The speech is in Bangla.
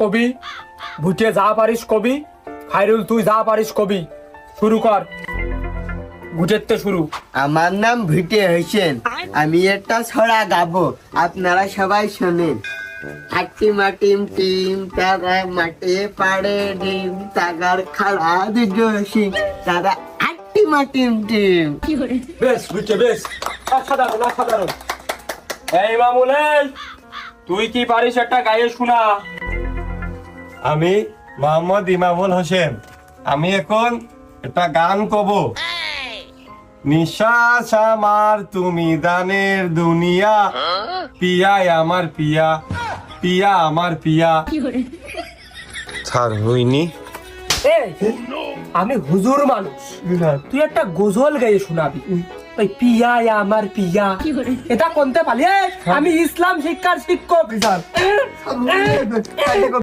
কবি, ভুটে যা পারিস কবি, খায়রুল তুই যা পারিস কবি। শুরু কর, ভুটের শুরু। আমার নাম ভিটে হোসেন, আমি একটা ছড়া গাবো, আপনারা সবাই শোনেন। আটটি মাটিম টিম তারা মাঠে পাড়ে ডিম, তাগার খাড়া দুটো সিং, তারা আটটি মাটিম টিম। বেশ ভুটে বেশ, অসাধারণ অসাধারণ। এই মামুন, এই তুই কি পারিস একটা গায়ে শোনা। আমি মোহাম্মদ ইমামুল হোসেন, আমি এখন একটা গান কব। নিঃশ্বাস আমার তুমি দানের দুনিয়া, পিয়াই আমার পিয়া, পিয়া আমার পিয়া। স্যার হইনি। এই, আমি হুজুর মানুষ, তুই একটা গজল গাইয়ে শোনাবি। ওই পিয়া আমার পিয়া, এটা কোনতে পালি? আমি ইসলাম শিক্ষার শিক্ষক।